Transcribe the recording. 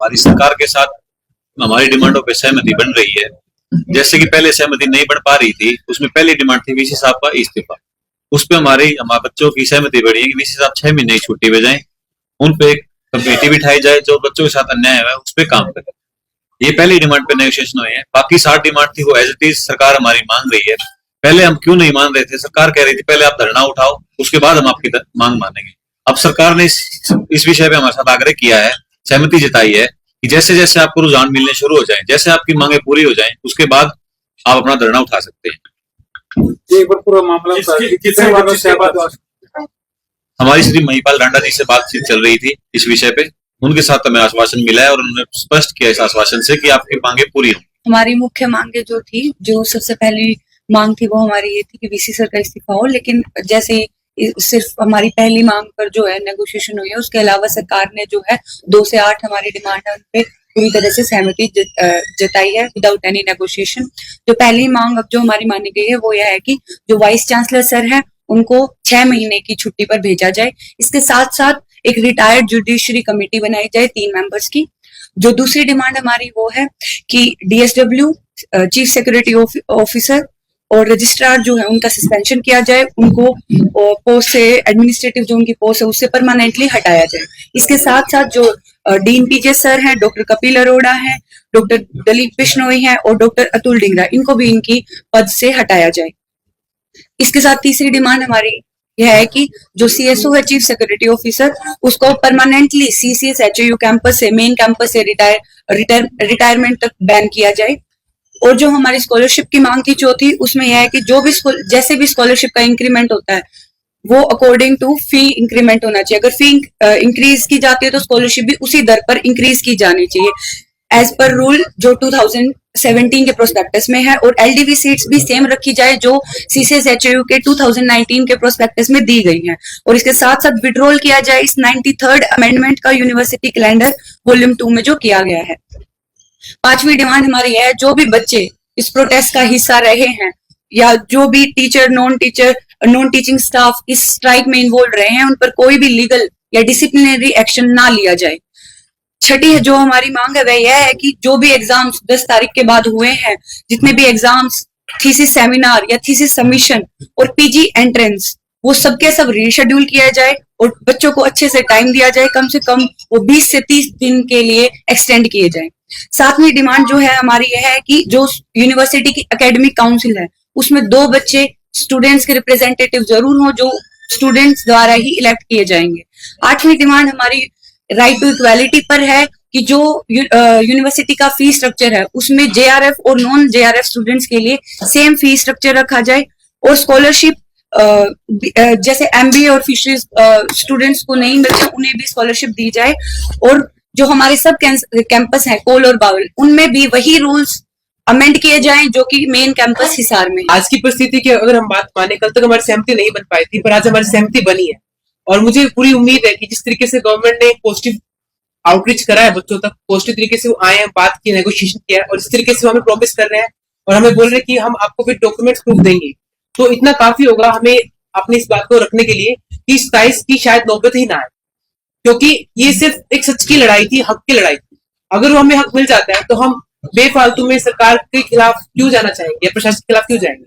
हमारी सरकार के साथ हमारी डिमांडों पे सहमति बन रही है। जैसे कि पहले सहमति नहीं बन पा रही थी, उसमें पहली डिमांड थी वीसी साहब का इस्तीफा। उस पे हमारे बच्चों की सहमति बढ़ी है कि वीसी साहब 6 महीने की छुट्टी पे जाएं, उन पे एक कमेटी बिठाई जाए जो बच्चों के साथ अन्याय हुआ है उस पे काम करे। ये पहली डिमांड पे नेगोशिएशन हुए हैं। बाकी 7 डिमांड थी वो एज इट इज सरकार हमारी मांग रही है। पहले हम क्यों नहीं मान रहे थे, सरकार कह रही थी पहले आप धरना उठाओ उसके बाद हम आपकी मांग मानेंगे। अब सरकार ने इस विषय पे हमारे साथ आग्रह किया है, सहमति जताई है कि जैसे जैसे आपको रुझान मिलने शुरू हो जाए, जैसे आपकी मांगे पूरी हो जाए उसके बाद आप अपना धरना उठा सकते हैं। एक बार पूरा मामला हमारी श्री महिपाल डांडा जी से बातचीत चल रही थी इस विषय पे, उनके साथ हमें आश्वासन मिला है और उन्होंने स्पष्ट किया इस आश्वासन से कि आपकी मांगे पूरी हों। हमारी मुख्य मांगे जो थी, जो सबसे पहली मांग थी वो हमारी ये थी कि वीसी सर का इस्तीफा हो, लेकिन जैसे सिर्फ हमारी पहली मांग पर जो है नेगोशिएशन हुई है, उसके अलावा सरकार ने जो है 2 से 8 हमारी डिमांड है उन पे पूरी तरह से सहमति जताई है विदाउट एनी नेगोशिएशन। जो पहली मांग अब जो हमारी मानी गई है वो यह है कि जो वाइस चांसलर सर है उनको 6 महीने की छुट्टी पर भेजा जाए। इसके साथ साथ एक रिटायर्ड जुडिशरी कमेटी बनाई जाए 3 मेंबर्स की। जो दूसरी डिमांड हमारी वो है कि डीएसडब्ल्यू चीफ सिक्योरिटी ऑफिसर और रजिस्ट्रार जो है उनका सस्पेंशन किया जाए, उनको पोस्ट से एडमिनिस्ट्रेटिव जो उनकी पोस्ट है उससे परमानेंटली हटाया जाए। इसके साथ साथ जो डीन पीजे सर हैं, डॉक्टर कपिल अरोड़ा है, डॉक्टर दलीप बिश्नोई है और डॉक्टर अतुल डिंगरा, इनको भी इनकी पद से हटाया जाए। इसके साथ तीसरी डिमांड हमारी यह है कि जो सीएसओ है चीफ सिक्योरिटी ऑफिसर, उसको परमानेंटली सीसीएस एचयू कैंपस से, मेन कैंपस से रिटायरमेंट तक बैन किया जाए। और जो हमारी स्कॉलरशिप की मांग थी चौथी, उसमें यह है कि जो भी जैसे भी स्कॉलरशिप का इंक्रीमेंट होता है वो अकॉर्डिंग टू फी इंक्रीमेंट होना चाहिए। अगर फी इंक्रीज की जाती है तो स्कॉलरशिप भी उसी दर पर इंक्रीज की जानी चाहिए एज पर रूल जो 2017 के प्रोस्पेक्टस में है, और एलडीवी सीट्स भी सेम रखी जाए जो सीसीएस एचयू के 2019 के प्रोस्पेक्टस में दी गई हैं। और इसके साथ साथ विड्रॉल किया जाए इस 93rd अमेंडमेंट का यूनिवर्सिटी कैलेंडर वॉल्यूम 2 में जो किया गया है। पांचवी डिमांड हमारी है, जो भी बच्चे इस प्रोटेस्ट का हिस्सा रहे हैं या जो भी टीचर, नॉन टीचिंग स्टाफ इस स्ट्राइक में इन्वॉल्व रहे हैं, उन पर कोई भी लीगल या डिसिप्लिनरी एक्शन ना लिया जाए। छठी है जो हमारी मांग है वह यह है कि जो भी एग्जाम्स 10 तारीख के बाद हुए हैं, जितने भी एग्जाम्स, थीसिस सेमिनार या थीसिस सबमिशन और पीजी एंट्रेंस, वो सबके सब रीशेड्यूल किया जाए और बच्चों को अच्छे से टाइम दिया जाए, कम से कम वो 20 से 30 दिन के लिए एक्सटेंड किए जाए। 7वीं डिमांड जो है हमारी यह है कि जो यूनिवर्सिटी की एकेडमिक काउंसिल है उसमें 2 बच्चे स्टूडेंट्स के रिप्रेजेंटेटिव जरूर हो जो स्टूडेंट्स द्वारा ही इलेक्ट किए जाएंगे। 8वीं डिमांड हमारी राइट टू इक्वालिटी पर है कि जो यूनिवर्सिटी का फी स्ट्रक्चर है उसमें जेआरएफ और नॉन जेआरएफ स्टूडेंट्स के लिए सेम फी स्ट्रक्चर रखा जाए, और स्कॉलरशिप जैसे एमबीए और फिशरीज स्टूडेंट्स को नहीं मिलते उन्हें भी स्कॉलरशिप दी जाए। और जो हमारे सब कैंपस है कोल और बाउल, उनमें भी वही रूल्स अमेंड किए जाएं जो कि मेन कैंपस हिसार में। आज की परिस्थिति की अगर हम बात माने, कल तक हमारी सहमति नहीं बन पाई थी, पर आज हमारी सहमति बनी है और मुझे पूरी उम्मीद है कि जिस तरीके से गवर्नमेंट ने पॉजिटिव आउटरीच करा है बच्चों तक, पॉजिटिव तरीके से वो आए हैं, बात की, नेगोशिएशन किया है और इस तरीके से हमें प्रॉमिस कर रहे हैं और हमें बोल रहे हैं कि हम आपको फिर डॉक्यूमेंट्स प्रूफ देंगे, तो इतना काफी होगा हमें अपनी इस बात को रखने के लिए कि 27 की शायद नौबत ही ना आए, क्योंकि ये सिर्फ एक सच की लड़ाई थी, हक की लड़ाई थी। अगर वो हमें हक मिल जाता है तो हम बेफालतू में सरकार के खिलाफ क्यों जाना चाहेंगे या प्रशासन के खिलाफ क्यों जाएंगे।